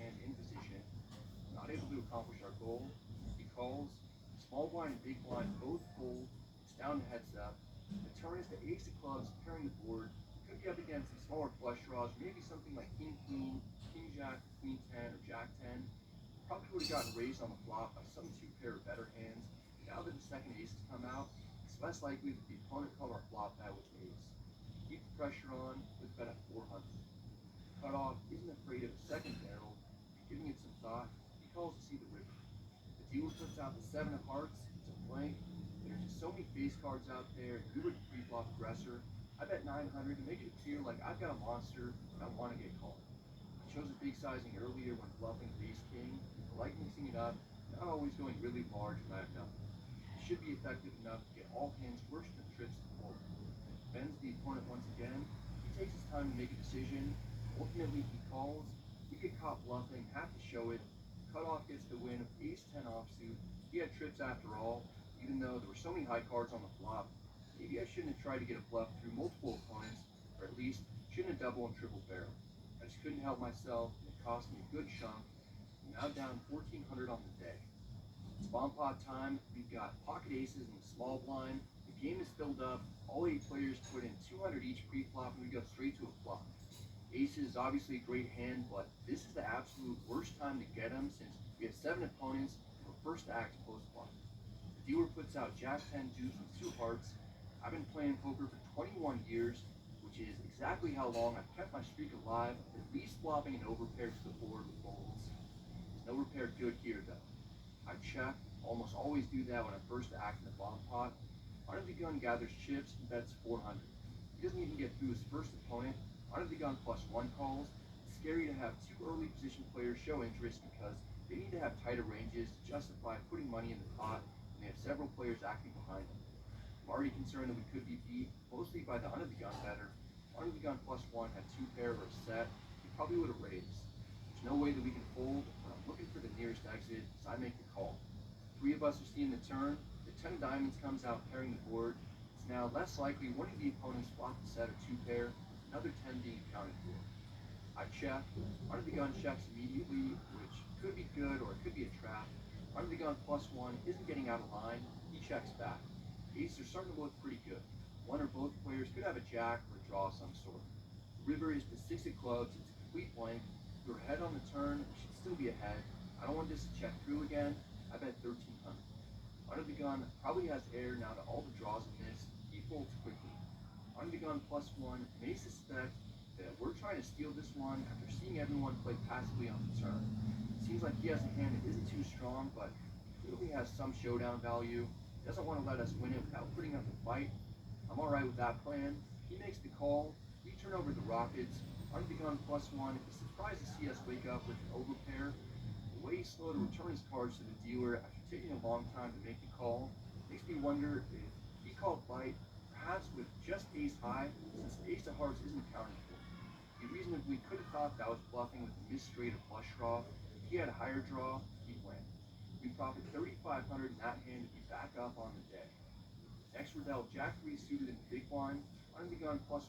hand in position, not able to accomplish our goal. He calls, small blind and big blind both fold, it's down to heads up. The turn is the ace of clubs pairing the board. Could be up against some smaller flush draws, maybe something like king queen, king jack, queen 10, or jack 10. Probably would have gotten raised on the flop by some two pair of better hands. Now that the second ace has come out, it's less likely that the opponent called our flop bet with an ace. Keep the pressure on with bet at 400. Cutoff isn't afraid of a second barrel, and giving it some thought, he calls to see the river. The dealer puts out the seven of hearts, it's a blank. There's just so many face cards out there, and we were the pre-flop aggressor. I bet 900 to make it appear like I've got a monster and I want to get called. I chose a big sizing earlier when bluffing ace king. I like mixing it up, not always going really large when I have nothing. It should be effective enough to get all hands worse than trips to fold. Bends the opponent once again. He takes his time to make a decision. Ultimately, he calls. We get caught bluffing, have to show it. Cutoff gets the win with ace-10 offsuit. He had trips after all, even though there were so many high cards on the flop. Maybe I shouldn't have tried to get a bluff through multiple opponents, or at least shouldn't have double and triple barrel. I just couldn't help myself, and it cost me a good chunk. I'm now down 1,400 on the day. It's bomb pot time. We've got pocket aces in the small blind. The game is filled up. All 8 players put in 200 each pre-flop, and we go straight to a flop. Aces is obviously a great hand, but this is the absolute worst time to get him since we have 7 opponents and we're first to act post-flop. The dealer puts out jack 10 deuce with 2 hearts. I've been playing poker for 21 years, which is exactly how long I've kept my streak alive, at least flopping an overpair to the board with folds. There's no repair good here though. I check, almost always do that when I first act in the bomb pot. Under the gun gathers chips and bets 400. He doesn't even get through his first opponent. Under the gun +1 calls. It's scary to have 2 early position players show interest because they need to have tighter ranges to justify putting money in the pot, and they have several players acting behind them. I'm already concerned that we could be beat, mostly by the under the gun better. Under the gun +1 had 2 pair or a set. He probably would have raised. There's no way that we can fold, but I'm looking for the nearest exit, so I make the call. 3 of us are seeing the turn. The 10 of diamonds comes out pairing the board. It's now less likely one of the opponents flopped a set or 2 pair, another 10 being accounted for. I check. Under the gun checks immediately, which could be good or it could be a trap. Under the gun +1 isn't getting out of line. He checks back. Aces are starting to look pretty good. One or both players could have a jack or a draw of some sort. The river is the 6 of clubs. It's a complete blank. We're ahead on the turn. We should still be ahead. I don't want this to check through again. I bet 1,300. Under the gun probably has air now to all the draws in this. He folds quickly. Under the gun +1 may suspect that we're trying to steal this one after seeing everyone play passively on the turn. It seems like he has a hand that isn't too strong, but clearly has some showdown value. He doesn't want to let us win it without putting up a fight. I'm alright with that plan. He makes the call. We turn over the rockets. Under the gun +1 is surprised to see us wake up with an overpair. The way he's slow to return his cards to the dealer after taking a long time to make the call makes me wonder if he called fight, perhaps with just ace high, since the ace of hearts isn't accounted for. He reasonably could have thought that was bluffing with a missed straight or flush draw. If he had a higher draw, he'd win. We profit 3,500 in that hand to be back up on the day. Next we're dealt jack 3 suited in the big blind. Under the gun +1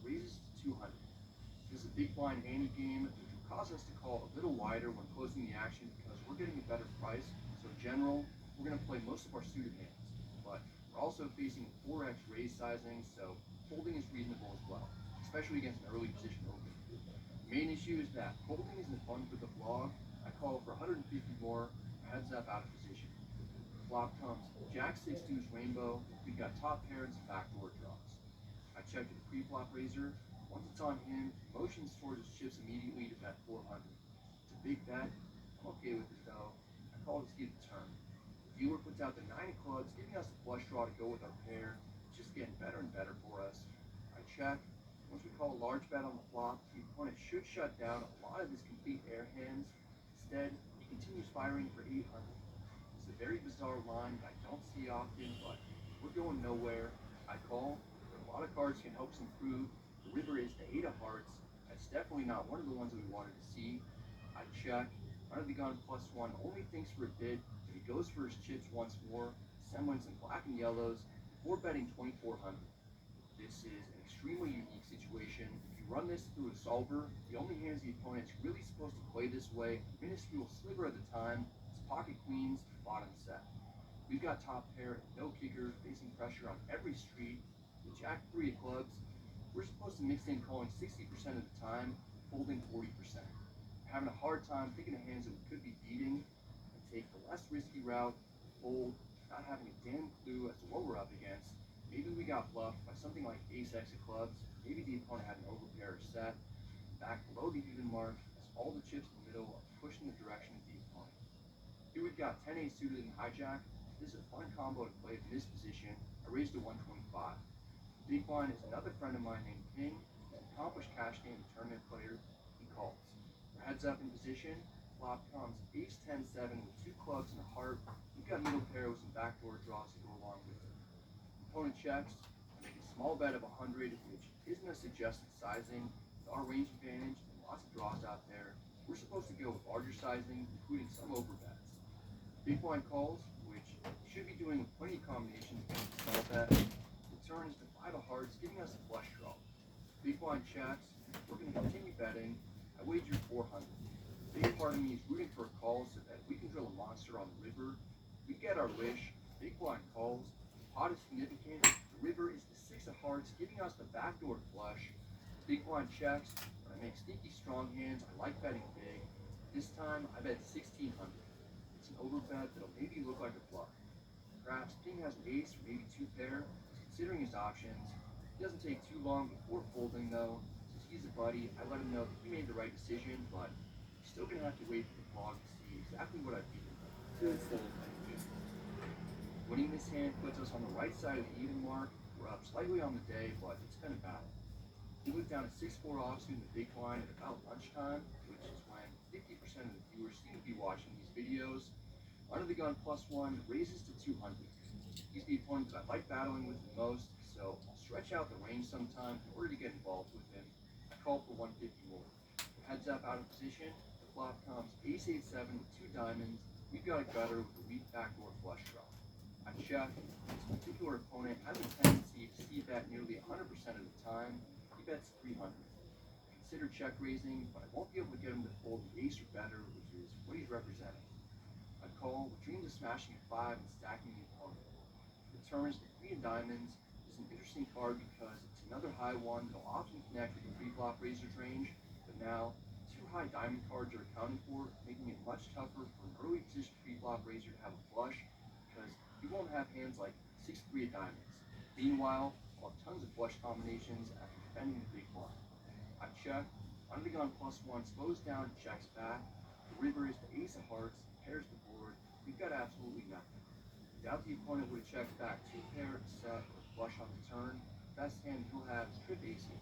raises to 200. This is a big blind ante game, which will cause us to call a little wider when closing the action because we're getting a better price. So in general, we're going to play most of our suited hands. But we're also facing 4x raise sizing, so folding is reasonable as well, especially against an early position open. The main issue is that folding isn't fun for the vlog. I call for 150 more, heads up out of position. Flop comes jack 6 deuce rainbow. We've got top pair and some backdoor draws. I check the pre-flop raiser. Once it's on him, he motions towards his chips immediately to bet 400. It's a big bet. I'm okay with it though. I call to see the turn. The dealer puts out the 9 of clubs, giving us a flush draw to go with our pair. It's just getting better and better for us. I check. Once we call a large bet on the flop, the opponent should shut down a lot of his complete air hands. Instead, he continues firing for 800. It's a very bizarre line that I don't see often, but we're going nowhere. I call. A lot of cards can help us improve. The river is the 8 of hearts. That's definitely not one of the ones that we wanted to see. I check. Under the gun +1 only thinks for a bit, but he goes for his chips once more, semblance in black and yellows, before betting 2,400. This is an extremely unique situation. If you run this through a solver, the only hands the opponent's really supposed to play play this way, a minuscule sliver at the time, is pocket queens, bottom set. We've got top pair and no kicker facing pressure on every street. With Jack 3 of clubs, we're supposed to mix in calling 60% of the time, folding 40%. We're having a hard time thinking of hands that we could be beating and take the less risky route, fold, not having a damn clue as to what we're up against. Maybe we got bluffed by something like ace-x of clubs. Maybe the opponent had an overpair or set. Back below the even mark, as all the chips in the middle are pushed in the direction of the opponent. Here we've got 10-8 suited in hijack. This is a fun combo to play from this position. I raised to 125. Big blind is another friend of mine named King, an accomplished cash game tournament player. He calls. For heads up in position, flop comes ace-10-7 with 2 clubs and a heart. We've got middle pair with some backdoor draws to go along with it. Opponent checks. I make a small bet of 100, which isn't a suggested sizing. With our range advantage and lots of draws out there, we're supposed to go with larger sizing, including some overbets. Big blind calls, which should be doing with plenty of combinations against the small bet. The turn is the 5 of hearts, giving us a flush draw. Big blind checks. We're going to continue betting. I wagered 400. Big part of me is rooting for a call so that we can drill a monster on the river. We get our wish. Big blind calls. The pot is significant. The river is the 6 of hearts, giving us the backdoor flush. Big blind checks. When I make sneaky strong hands, I like betting big. This time, I bet 1,600. It's an overbet that'll maybe look like a bluff. Perhaps King has an ace or maybe 2 pair. He's considering his options. It doesn't take too long before folding though. Since he's a buddy, I let him know that he made the right decision, but he's still gonna have to wait for the vlog to see exactly what I beat him. Good fold. Winning this hand puts us on the right side of the even mark. We're up slightly on the day, but it's been a battle. He went down a 6-4 offsuit in the big blind at about lunchtime, which is when 50% of the viewers seem to be watching these videos. Under the gun +1 raises to 200. He's the opponent that I like battling with the most, so I'll stretch out the range sometime in order to get involved with him. I call for 150 more. Heads up out of position, the flop comes ace-8-7 with 2 diamonds. We've got a gutter with a weak backdoor flush draw. I check. This particular opponent has a tendency to see bet nearly 100% of the time. He bets 300. I consider check raising, but I won't be able to get him to fold the ace or better, which is what he's representing. I call with dreams of smashing a 5 and stacking the opponent. The turn is the 3 of diamonds. Is an interesting card because it's another high one that'll often connect with the pre-flop raiser's range, but now 2 high diamond cards are accounted for, making it much tougher for an early position pre-flop raiser to have a flush, because he won't have hands like 6-3 of diamonds. Meanwhile, I'll have tons of flush combinations after defending the big blind. I check. Under the gun +1 slows down and checks back. The river is the ace of hearts, pairs the board. We've got absolutely nothing. Doubt the opponent would have checked back 2 pair, set, or flush on the turn. Best hand he'll have is trip aces.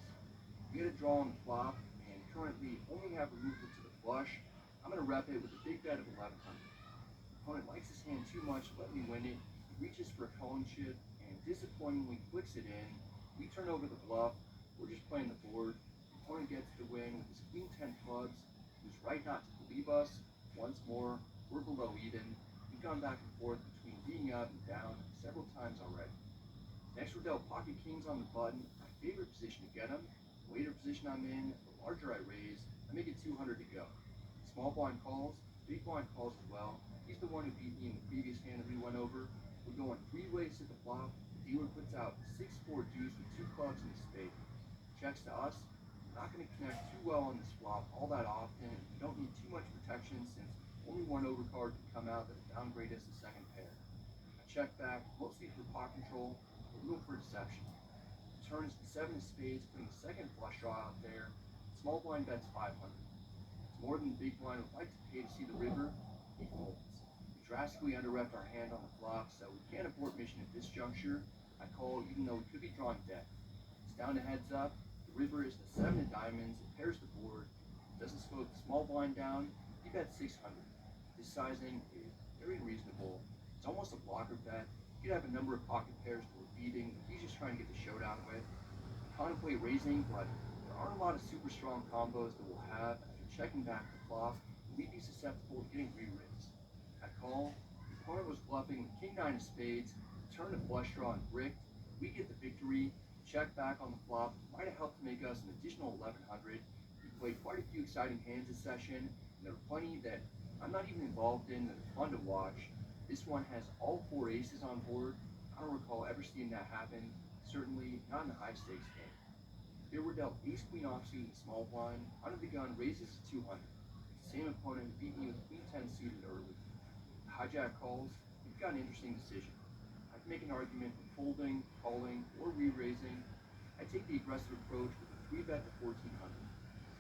We get a draw on the flop, and currently only have removal to the flush. I'm going to rep it with a big bet of 1,100. The opponent likes his hand too much to let me win it. He reaches for a calling chip, and disappointingly flicks it in. We turn over the bluff. We're just playing the board. The opponent gets the win with his queen 10 clubs. He was right not to believe us. Once more, we're below even. We've gone back and forth between being up and down several times already. Next we're dealt pocket kings on the button. My favorite position to get them. The later position I'm in, the larger I raise. I make it 200 to go. Small blind calls, big blind calls as well. He's the one who beat me in the previous hand that we went over. We're going 3 ways to the flop. The dealer puts out 6-4 deuce with 2 clubs and a spade. Checks to us. We're not going to connect too well on this flop all that often. We don't need too much protection since only one overcard can come out that will downgrade us to second pair. I check back, mostly for pot control, but room for deception. The turn is the 7 of spades, putting the second flush draw out there. Small blind bets 500. It's more than the big blind would like to pay to see the river. He folds. We drastically under-repped our hand on the flop, so we can't abort mission at this juncture. I call even though we could be drawing dead. It's down to heads up. The river is the 7 of diamonds. It pairs the board. Doesn't slow the small blind down. He bets 600. This sizing is very reasonable. It's almost a blocker bet. You could have a number of pocket pairs that we're beating. He's just trying to get the showdown with. I contemplate raising, but there aren't a lot of super strong combos that we'll have after checking back the flop. We'd be susceptible to getting re-raised. I call. The opponent was bluffing with king 9 of spades. Turn to flush draw and bricked. We get the victory. Check back on the flop. Might have helped to make us an additional 1,100. We played quite a few exciting hands this session. And there are plenty that I'm not even involved in that are fun to watch. This one has all four aces on board. I don't recall ever seeing that happen, certainly not in a high stakes game. Here we're dealt ace queen offsuit in small blind. Under the gun raises to 200. Same opponent beat me with queen 10 suited early. The hijack calls. We've got an interesting decision. I can make an argument for folding, calling, or re-raising. I take the aggressive approach with a 3-bet to 1400.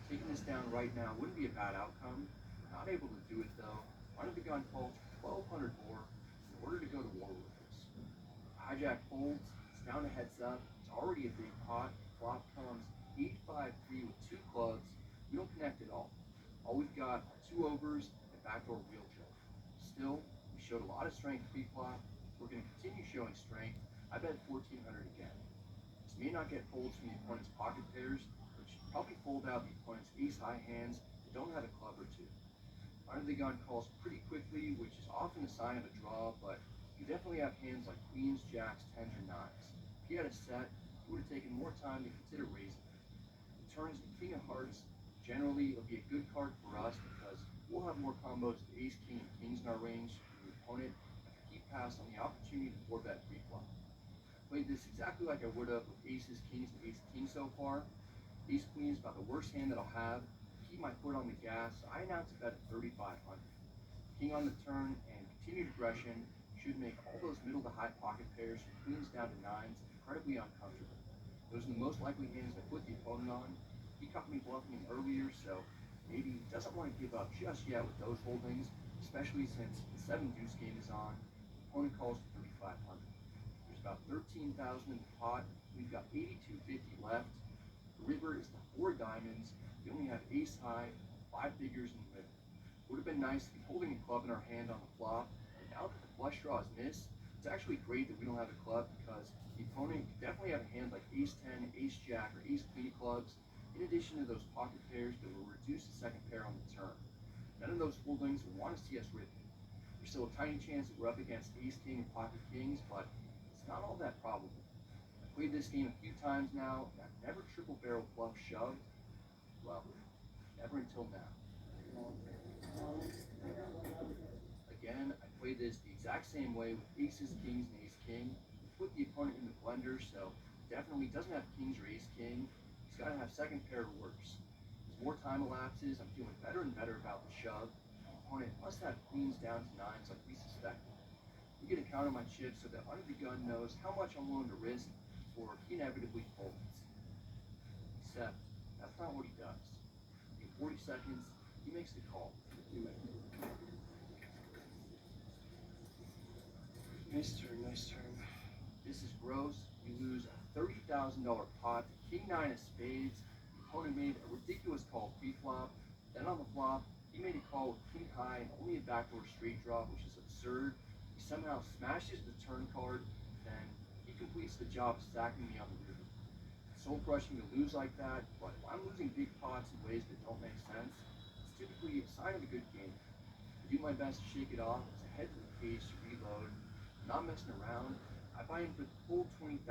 Taking this down right now wouldn't be a bad outcome. Not able to do it though. Under the gun calls for 1200 more in order to go to war with this. Hijack folds. It's down to heads up. It's already a big pot. Flop comes 8-5-3 with two clubs. We don't connect at all. All we've got are two overs and backdoor wheel choke. Still, we showed a lot of strength pre-flop. We're going to continue showing strength. I bet 1400 again. This may not get folds from the opponent's pocket pairs, but should probably fold out the opponent's ace-high hands that don't have a club or two. Under the gun calls pretty quickly, which is often a sign of a draw, but you definitely have hands like queens, jacks, tens, or nines. If he had a set, it would have taken more time to consider raising. It turns the king of hearts. Generally, it'll be a good card for us because we'll have more combos of ace, king, and kings in our range than the opponent, and can keep pass on the opportunity to 4-bet pre-flop. Played this exactly like I would have with aces, kings, and ace-king so far. Ace-queen is about the worst hand that I'll have. Keep my foot on the gas, so I announce a bet at 3,500. King on the turn and continued aggression should make all those middle to high pocket pairs from queens down to nines incredibly uncomfortable. Those are the most likely hands to put the opponent on. He caught me bluffing him earlier, so maybe he doesn't want to give up just yet with those holdings, especially since the 7 deuce game is on. The opponent calls for 3,500. There's about 13,000 in the pot. We've got 8250 left. The river is the 4 diamonds. We only have ace high, 5 figures in the middle. Would have been nice to be holding a club in our hand on the flop, but now that the flush draw is missed, it's actually great that we don't have a club because the opponent could definitely have a hand like ace-10, ace-jack, or ace-queen clubs, in addition to those pocket pairs that will reduce the second pair on the turn. None of those holdings will want to see us ripping. There's still a tiny chance that we're up against ace-king and pocket kings, but it's not all that probable. I've played this game a few times now, and I've never triple-barrel bluff shoved. Well, never until now. Again, I play this the exact same way with aces, kings, and ace-king. Put the opponent in the blender, so definitely doesn't have kings or ace-king. He's got to have second pair or worse. As more time elapses, I'm feeling better and better about the shove. The opponent must have queens down to nines like we suspected. We get a count on my chips so that under the gun knows how much I'm willing to risk before he inevitably folds. Except, that's not what he does. In 40 seconds, he makes the call. Nice turn, nice turn. This is gross. We lose a $30,000 pot to king-9 of spades. The opponent made a ridiculous call pre-flop. Then on the flop, he made a call with king high and only a backdoor straight draw, which is absurd. He somehow smashes the turn card, then he completes the job of stacking me on the river. Soul crushing to lose like that, but if I'm losing big pots in ways that don't make sense, it's typically a sign of a good game. I do my best to shake it off as I head to the cage to reload. I'm not messing around. I buy in for the full 20,000.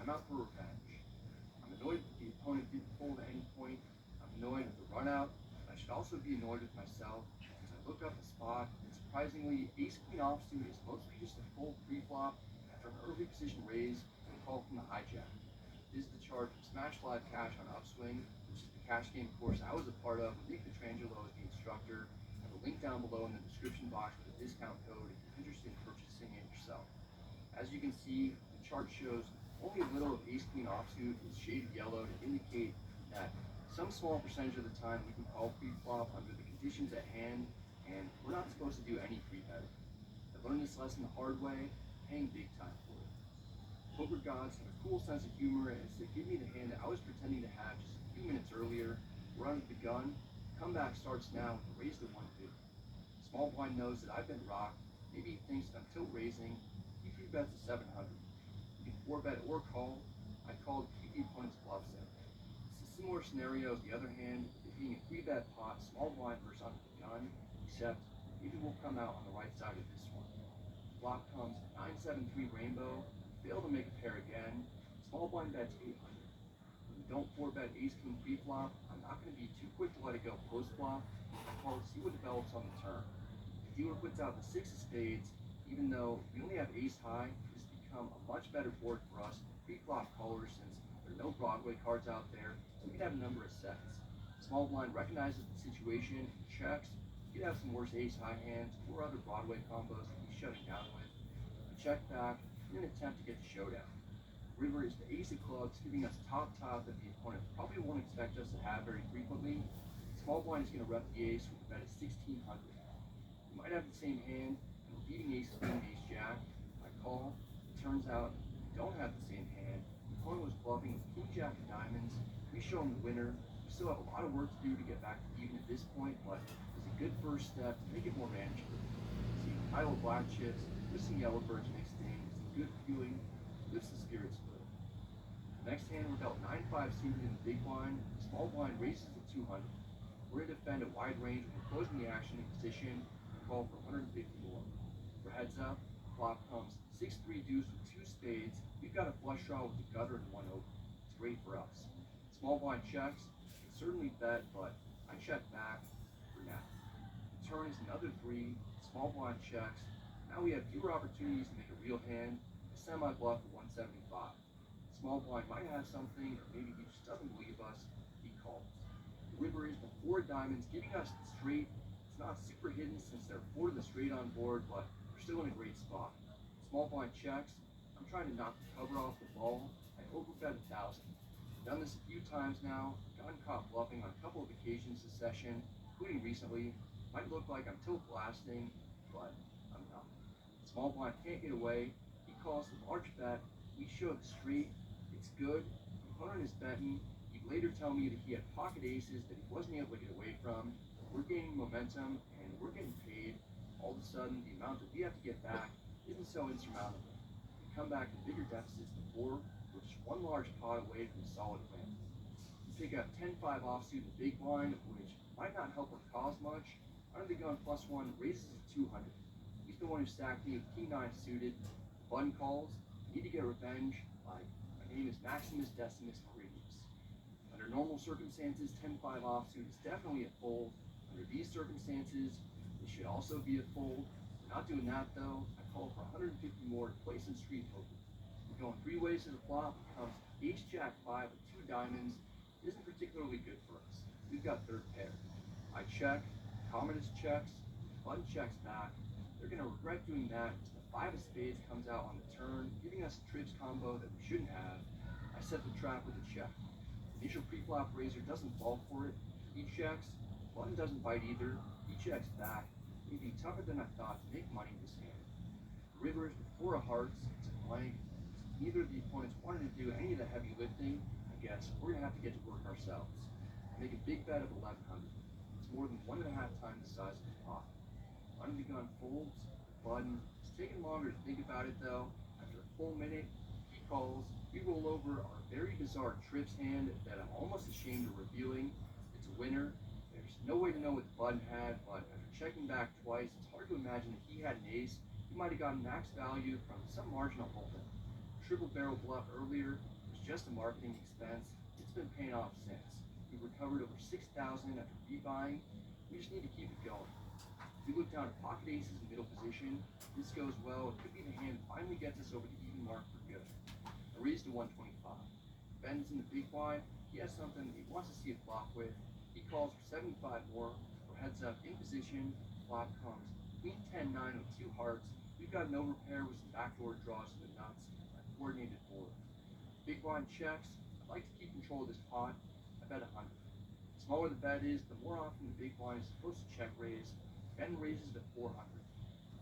I'm out for revenge. I'm annoyed that the opponent didn't fold at any point. I'm annoyed with the run out. I should also be annoyed with myself as I look up the spot, and surprisingly, ace queen offsuit is mostly just a full pre-flop after an early position raise and a call from the hijack. This is the chart from Smash Live Cash on Upswing, which is the cash game course I was a part of with Nick Petrangelo as the instructor, and the link down below in the description box with a discount code if you're interested in purchasing it yourself. As you can see, the chart shows only a little of ace-queen offsuit is shaded yellow to indicate that some small percentage of the time we can call pre-flop under the conditions at hand, and we're not supposed to do any pre-betting. I learned this lesson the hard way, paying big time for it. Poker gods have a cool sense of humor as they give me the hand that I was pretending to have just a few minutes earlier. We're under the gun. Comeback starts now with a raise to 150. Small blind knows that I've been rocked. Maybe he thinks that I'm tilt raising. He 3-bets to 700. You can 4-bet or call. I called to keep the opponent's bluffs in. It's a similar scenario as the other hand, it being a 3-bet pot, small blind versus under the gun, except maybe we'll come out on the right side of this one. Flop comes 9-7-3 rainbow. Fail to make a pair again. Small blind bets 800. When you don't 4-bet ace king pre-flop, I'm not going to be too quick to let it go post-flop. I called what develops on the turn. The dealer puts out the six of spades, even though we only have ace high, this has become a much better board for us pre-flop callers since there are no Broadway cards out there, so we can have a number of sets. Small blind recognizes the situation and checks. You could have some worse ace high hands or other Broadway combos that he's shutting down with. We check back in an attempt to get the showdown. River is the ace of clubs, giving us top that the opponent probably won't expect us to have very frequently. Small blind is going to rep the ace with a bet of 1600. We might have the same hand, and we're beating ace queen, ace jack. I call. It turns out we don't have the same hand. The opponent was bluffing with king jack of diamonds. We show him the winner. We still have a lot of work to do to get back to even at this point, but it's a good first step to make it more manageable. See a pile of black chips with some yellow birds mixed in, some good feeling, lifts the spirits. Next hand, we're dealt 9-5 suited in the big blind. Small blind raises to 200. We're going to defend a wide range when we're closing the action in position and call for 150 more. For heads up, flop comes 6-3 deuce with two spades. We've got a flush draw with the gutter and one open. It's great for us. Small blind checks. Can certainly bet, but I check back for now. The turn is another 3. Small blind checks. Now we have fewer opportunities to make a real hand. A semi-bluff at 175. Small blind might have something, or maybe he just doesn't believe us. He calls. The river is the 4 diamonds, giving us the straight. It's not super hidden since there are 4 to the straight on board, but we're still in a great spot. Small blind checks. I'm trying to knock the cover off the ball. I overbet 1,000. Done this a few times now. Gotten caught bluffing on a couple of occasions this session, including recently. Might look like I'm tilt blasting, but I'm not. Small blind can't get away. He calls the large bet. We show the straight. It's good. The opponent is betting. He'd later tell me that he had pocket aces that he wasn't able to get away from. We're gaining momentum and we're getting paid. All of a sudden, the amount that we have to get back isn't so insurmountable. We come back to bigger deficits before, which is one large pot away from a solid win. We pick up 10-5 offsuit in the big blind, which might not help our cause much. Under the gun +1 raises to 200. He's the one who stacked me with king 9 suited. Button calls. Need to get revenge. My name is Maximus Decimus Meridius. Under normal circumstances, 10-5 offsuit is definitely a fold. Under these circumstances, it should also be a fold. We're not doing that though. I call for 150 more to play some street poker. We're going 3 ways to the flop. It comes ace jack 5 with 2 diamonds. It isn't particularly good for us. We've got third pair. I check. Commodus checks. Button checks back. They're going to regret doing that. The 5 of spades comes out on the turn, giving us a trips combo that we shouldn't have. I set the trap with a check. Initial pre-flop raiser doesn't fall for it. He checks. Button doesn't bite either. He checks back. It'd be tougher than I thought to make money this hand. The river is the 4 of hearts. It's a blank. Neither of the opponents wanted to do any of the heavy lifting. I guess we're going to have to get to work ourselves. Make a big bet of 1,100. It's more than 1.5 times the size of the pot. Under the gun folds. Button. It's taking longer to think about it though. After a full minute, he calls. We roll over our very bizarre trips hand that I'm almost ashamed of revealing. It's a winner. There's no way to know what the button had, but after checking back twice, it's hard to imagine that he had an ace. He might have gotten max value from some marginal holding. Triple barrel bluff earlier was just a marketing expense. It's been paying off since. We've recovered over 6,000 after rebuying. We just need to keep it going. We look down at pocket aces in middle position. This goes well. It could be the hand that finally gets us over the even mark for good. I raise to 125. Ben's in the big blind. He has something that he wants to see a flop with. He calls for 75 more. For heads up in position. Flop comes queen 10-9 with 2 hearts. We've got an overpair with some backdoor draws to the nuts. A coordinated board. Big blind checks. I'd like to keep control of this pot. I bet 100. The smaller the bet is, the more often the big blind is supposed to check raise. Ben raises to 400.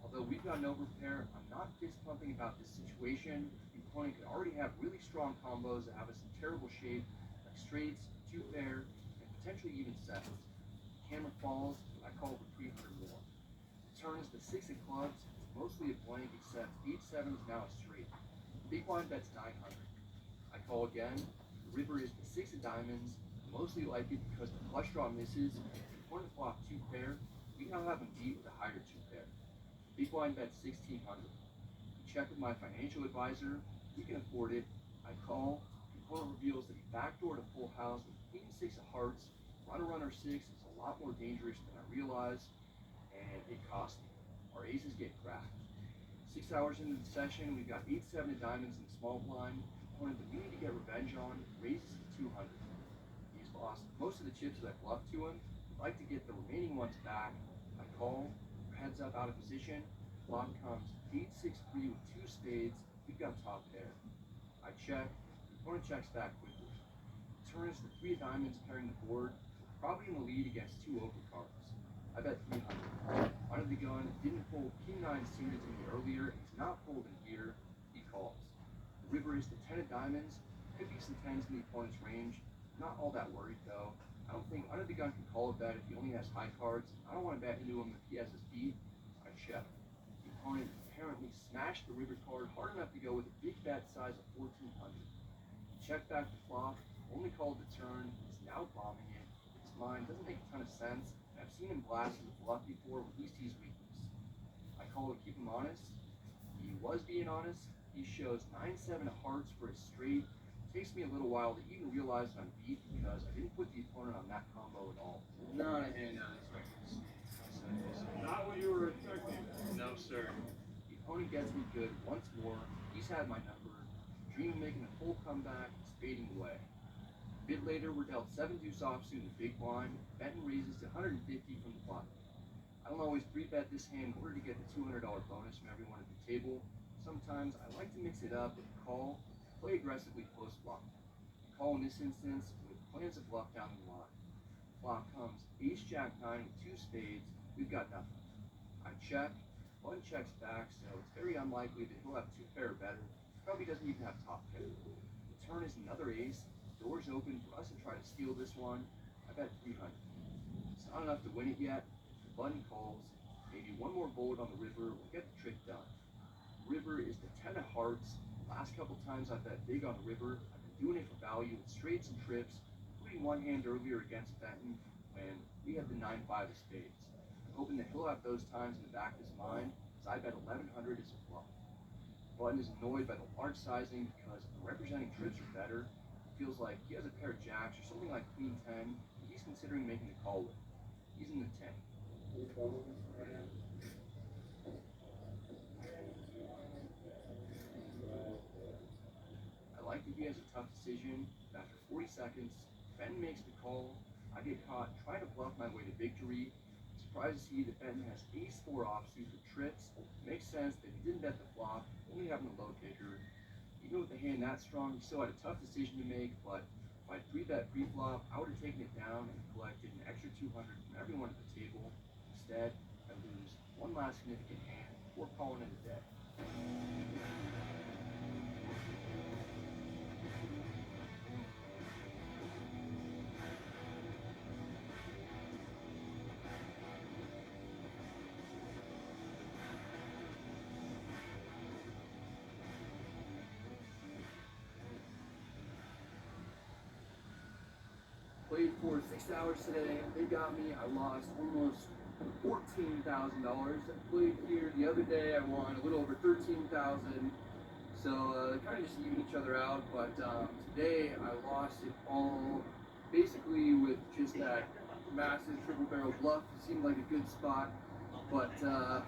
Although we've got an overpair, I'm not fist pumping about this situation. The opponent could already have really strong combos that have us in terrible shape, like straights, 2 pair, and potentially even sevens. Camera falls, I call for 300 more. The turn is the 6 of clubs. It's mostly a blank, except 8-7 is now a straight. Big blind bets 900. I call again. The river is the 6 of diamonds. I mostly like it because the flush draw misses. If the opponent flop 2 pair, we now have him beat with a higher 2 pair. Big blind bets 1,600. We check with my financial advisor. We can afford it. I call. The opponent reveals that he backdoored a full house with queen 6 of hearts. Runner 6 is a lot more dangerous than I realized. it cost me. Our aces get cracked. 6 hours into the session, we've got 8-7 of diamonds in the small blind. Opponent that we need to get revenge on raises to 200. He's lost most of the chips that I bluffed to him. I'd like to get the remaining ones back. I call, heads up out of position. Flop comes 8-6-3 with 2 spades. We've got top pair. I check. The opponent checks back quickly. Turn is the 3 diamonds pairing the board. Probably in the lead against 2 overcards. I bet 300. Under the gun, didn't fold king 9 suited to me earlier. He's not folding here. He calls. The river is the 10 of diamonds. Could be some 10s in the opponent's range. Not all that worried though. I don't think under the gun can call a bet if he only has high cards. I don't want to bet into him if he has his beat. I check. The opponent apparently smashed the river card hard enough to go with a big bet size of 1400. Check back the flop. Only called the turn. He's now bombing it. His mind doesn't make a ton of sense. I've seen him blast with bluff before, at least he's weakness. I call to keep him honest. He was being honest. He shows 9-7 of hearts for his straight. It takes me a little while to even realize that I'm beat because I didn't put the opponent on that combo at all. Not a hand on his records. Not what you were expecting. No, sir. The opponent gets me good once more. He's had my number. Dream of making a full comeback. It's fading away. A bit later, we're dealt 7 deuce offsuit in the big blind. Benton raises to 150 from the bottom. I don't always 3-bet this hand in order to get the $200 bonus from everyone at the table. Sometimes I like to mix it up with a call, play aggressively close flop. Call in this instance with plans of bluff down the line. Flop comes ace jack 9 with 2 spades. We've got nothing. I check. One checks back, so it's very unlikely that he'll have 2 pair or better. Probably doesn't even have top pair. The turn is another ace. Doors open for us to try to steal this one. I bet 300. It's not enough to win it yet. The button calls. Maybe one more bullet on the river will get the trick done. The river is the 10 of hearts. Last couple times I bet big on the river. I've been doing it for value with straights and trips, including one hand earlier against Benton when we had the 9-5 of spades. I'm hoping that he'll have those times in the back of his mind, as I bet 1100 is a flop. Button is annoyed by the large sizing because the representing trips are better. Feels like he has a pair of jacks or something like queen 10 that he's considering making a call with. He's in the 10. I like that he has a tough decision, but after 40 seconds, Ben makes the call. I get caught trying to bluff my way to victory. Surprised to see that Ben has ace-4 offsuit with trips. Makes sense that he didn't bet the flop, only having a low kicker. Even with the hand that strong, he still had a tough decision to make, but if I'd 3-bet pre-flop, I would have taken it down and collected an extra 200 from everyone at the table. Instead, I lose one last significant hand before calling it a day. Played for 6 hours today. They got me. I lost almost $14,000. I played here the other day. I won a little over $13,000. So kind of just even each other out. But today I lost it all, basically with just that massive triple barrel bluff. It seemed like a good spot, but yeah,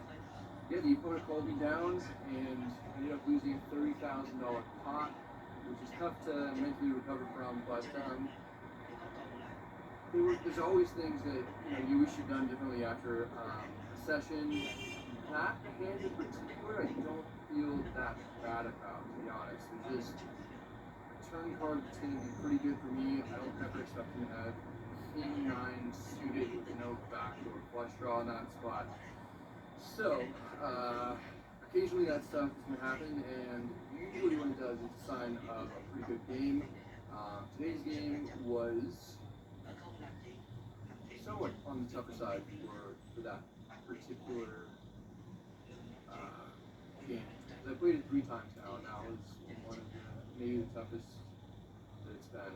the opponent called me down and ended up losing a $30,000 pot, which is tough to mentally recover from. But there's always things that you wish you'd done differently after a session. That hand in particular, I don't feel that bad about, to be honest. There's just a turn card that's going to be pretty good for me. I don't ever expect him to have king 9 suited with no backdoor flush draw in that spot. So, occasionally that stuff is going to happen, and usually when it does, it's a sign of a pretty good game. Today's game was somewhat on the tougher side for that particular game. I played it 3 times now, and that was one of maybe the toughest that it's been.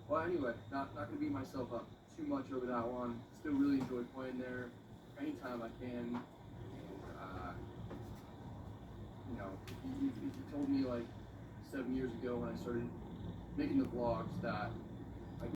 Well, anyway, not going to beat myself up too much over that one. Still really enjoy playing there anytime I can. If you told me like 7 years ago when I started making the vlogs that